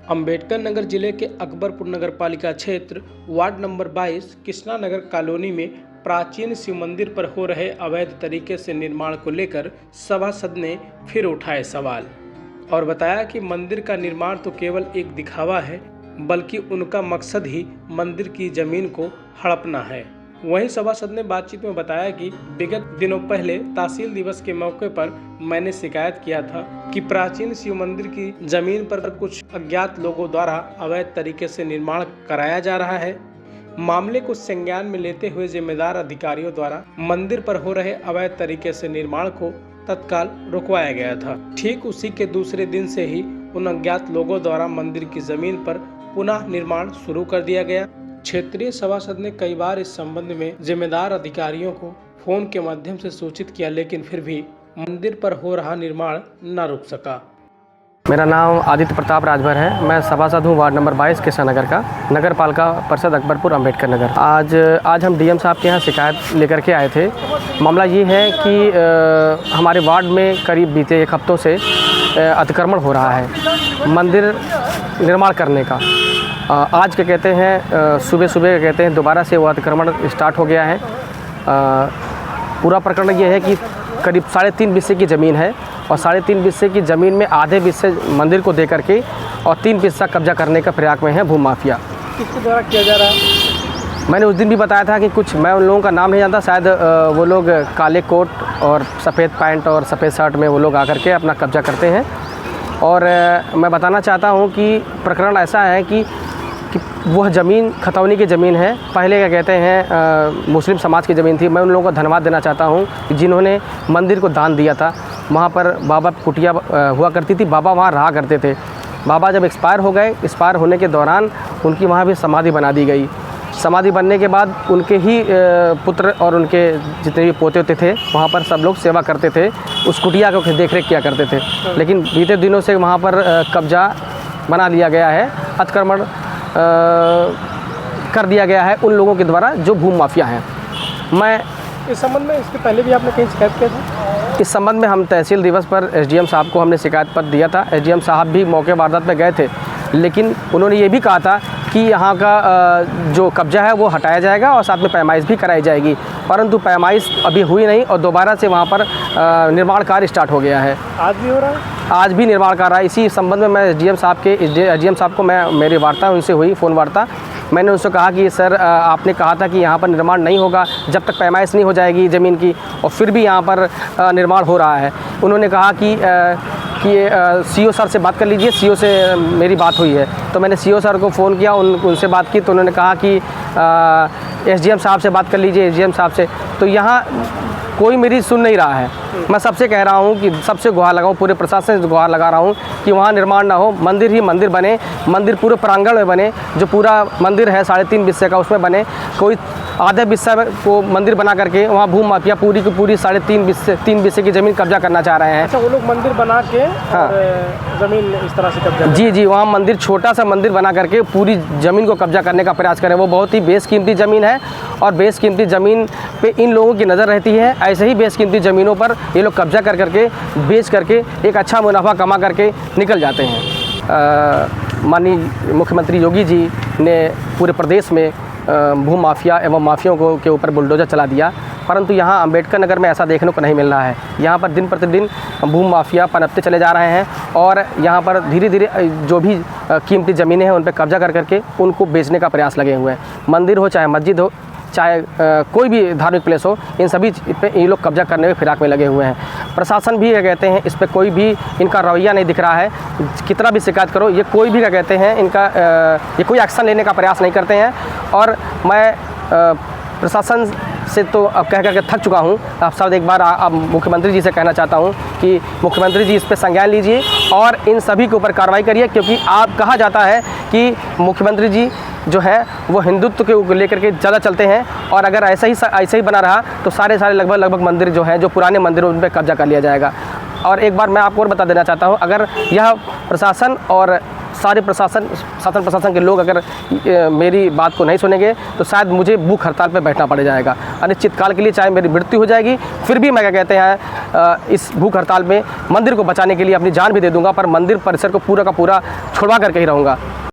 अंबेडकर नगर जिले के अकबरपुर नगर पालिका क्षेत्र ward number 22 Krishna Nagar colony में प्राचीन शिव मंदिर पर हो रहे अवैध तरीके से निर्माण को लेकर सभासद ने फिर उठाए सवाल और बताया कि मंदिर का निर्माण तो केवल एक दिखावा है, बल्कि उनका मकसद ही मंदिर की जमीन को हड़पना है। वहीं सभासद ने बातचीत में बताया कि विगत दिनों पहले तहसील दिवस के मौके पर मैंने शिकायत किया था कि प्राचीन शिव मंदिर की जमीन पर कुछ अज्ञात लोगों द्वारा अवैध तरीके से निर्माण कराया जा रहा है। मामले को संज्ञान में लेते हुए जिम्मेदार अधिकारियों द्वारा मंदिर पर हो रहे अवैध तरीके से निर्माण को तत्काल रुकवाया गया था। ठीक उसी के दूसरे दिन से ही उन अज्ञात लोगों द्वारा मंदिर की जमीन पर पुनः निर्माण शुरू कर दिया गया। क्षेत्रीय सभासद ने कई बार इस संबंध में जिम्मेदार अधिकारियों को फोन के माध्यम से सूचित किया, लेकिन फिर भी मंदिर पर हो रहा निर्माण न रुक सका। मेरा नाम आदित्य प्रताप राजभर है। मैं सभासद हूँ वार्ड नंबर 22 कृष्णा नगर का, नगर पालिका परिषद अकबरपुर अंबेडकर नगर। आज हम डीएम साहब के यहाँ शिकायत लेकर के आए थे। मामला ये है कि हमारे वार्ड में करीब बीते एक हफ्तों से अतिक्रमण हो रहा है मंदिर निर्माण करने का। आज के कहते हैं सुबह सुबह कहते हैं दोबारा से वो अतिक्रमण स्टार्ट हो गया है। पूरा प्रकरण ये है कि करीब 3.5 बिस्से की ज़मीन है और 3.5 बिस्से की ज़मीन में आधे बिस्से मंदिर को दे करके और 3 बिस्सा कब्जा करने का प्रयास में है भू माफिया। किसके द्वारा किया जा रहा है? मैंने उस दिन भी बताया था कि कुछ मैं उन लोगों का नाम नहीं जानता, शायद वो लोग काले कोट और सफ़ेद पैंट और सफ़ेद शर्ट में वो लोग आकर के अपना कब्जा करते हैं। और मैं बताना चाहता हूँ कि प्रकरण ऐसा है कि वह ज़मीन खतौनी की ज़मीन है। पहले क्या कहते हैं मुस्लिम समाज की ज़मीन थी। मैं उन लोगों को धन्यवाद देना चाहता हूँ जिन्होंने मंदिर को दान दिया था। वहाँ पर बाबा कुटिया हुआ करती थी, बाबा वहाँ रहा करते थे। बाबा जब एक्सपायर हो गए, एक्सपायर होने के दौरान उनकी वहाँ भी समाधि बना दी गई। समाधि बनने के बाद उनके ही पुत्र और उनके जितने भी पोते होते थे वहाँ पर सब लोग सेवा करते थे, उस कुटिया को देख रेख किया करते थे। लेकिन बीते दिनों से वहाँ पर कब्जा बना लिया गया है, अतिक्रमण कर दिया गया है उन लोगों के द्वारा जो भू माफिया हैं। मैं इस संबंध में इसके पहले भी आपने कहीं शिकायत की थी? इस संबंध में हम तहसील दिवस पर एसडीएम साहब को हमने शिकायत पत्र दिया था। एसडीएम साहब भी मौके वारदात में गए थे, लेकिन उन्होंने ये भी कहा था कि यहाँ का जो कब्जा है वो हटाया जाएगा और साथ में पैमाइश भी कराई जाएगी, परंतु पैमाइश अभी हुई नहीं और दोबारा से वहाँ पर निर्माण कार्य स्टार्ट हो गया है। आज भी हो रहा है? आज भी निर्माण कार्य रहा है। इसी संबंध में मैं एसडीएम साहब को मेरी वार्ता उनसे हुई, फ़ोन वार्ता। मैंने उनसे कहा कि सर आपने कहा था कि यहाँ पर निर्माण नहीं होगा जब तक पैमाइश नहीं हो जाएगी ज़मीन की, और फिर भी यहाँ पर निर्माण हो रहा है। उन्होंने कहा कि सीओ सर से बात कर लीजिए। सीओ से मेरी बात हुई है, तो मैंने सीओ सर को फ़ोन किया, उनसे बात की, तो उन्होंने कहा कि एसडीएम साहब से बात कर लीजिए, एसडीएम साहब से। तो यहाँ कोई मेरी सुन नहीं रहा है। मैं सबसे कह रहा हूँ कि सबसे गुहार लगाऊँ, पूरे प्रशासन से गुहार लगा रहा हूँ कि वहाँ निर्माण ना हो, मंदिर ही मंदिर बने, मंदिर पूरे प्रांगण में बने। जो पूरा मंदिर है 3.5 बिस्से का उसमें बने। कोई आधे बिस्सा को मंदिर बना करके वहाँ भू माफिया पूरी की पूरी 3 बिस्से की ज़मीन कब्जा करना चाह रहे हैं। अच्छा, वो लोग मंदिर बना के हाँ, ज़मीन इस तरह से कब्जा? जी, वहाँ मंदिर छोटा सा मंदिर बना करके पूरी ज़मीन को कब्जा करने का प्रयास करें। वो बहुत ही बेशकीमती ज़मीन है और बेशकीमती ज़मीन पे इन लोगों की नज़र रहती है। ऐसे ही बेशकीमती ज़मीनों पर ये लोग कब्जा कर करके बेच करके एक अच्छा मुनाफा कमा करके निकल जाते हैं। माननीय मुख्यमंत्री योगी जी ने पूरे प्रदेश में भू माफिया एवं माफियाओं के ऊपर बुलडोजर चला दिया, परंतु यहाँ अंबेडकर नगर में ऐसा देखने को नहीं मिल रहा है। यहाँ पर दिन प्रतिदिन भू माफिया पनपते चले जा रहे हैं और यहाँ पर धीरे धीरे जो भी कीमती ज़मीनें हैं उन पर कब्जा कर करके उनको बेचने का प्रयास लगे हुए हैं। मंदिर हो चाहे मस्जिद हो चाहे कोई भी धार्मिक प्लेस हो, इन सभी पे ये लोग कब्जा करने के फिराक में लगे हुए हैं। प्रशासन भी क्या कहते हैं इस पर कोई भी इनका रवैया नहीं दिख रहा है। कितना भी शिकायत करो, ये कोई भी क्या कहते हैं इनका ये कोई एक्शन लेने का प्रयास नहीं करते हैं। और मैं प्रशासन से तो अब कह करके थक चुका हूँ। आप सब एक बार अब मुख्यमंत्री जी से कहना चाहता हूँ कि मुख्यमंत्री जी इस पर संज्ञान लीजिए और इन सभी के ऊपर कार्रवाई करिए, क्योंकि आप कहा जाता है कि मुख्यमंत्री जी जो है वो हिंदुत्व के लेकर के ज़्यादा चलते हैं, और अगर ऐसा ही बना रहा तो सारे लगभग मंदिर जो हैं जो पुराने मंदिर उन पर कब्जा कर लिया जाएगा। और एक बार मैं आपको और बता देना चाहता हूँ, अगर यह प्रशासन और सारे शासन प्रशासन के लोग अगर मेरी बात को नहीं सुनेंगे तो शायद मुझे भूख हड़ताल पर बैठना पड़ जाएगा। अनिश्चितकाल के लिए चाहे मेरी मृत्यु हो जाएगी, फिर भी मैं क्या कहते हैं इस भूख हड़ताल में मंदिर को बचाने के लिए अपनी जान भी दे दूंगा, पर मंदिर परिसर को पूरा का पूरा छुड़वा करके ही रहूँगा।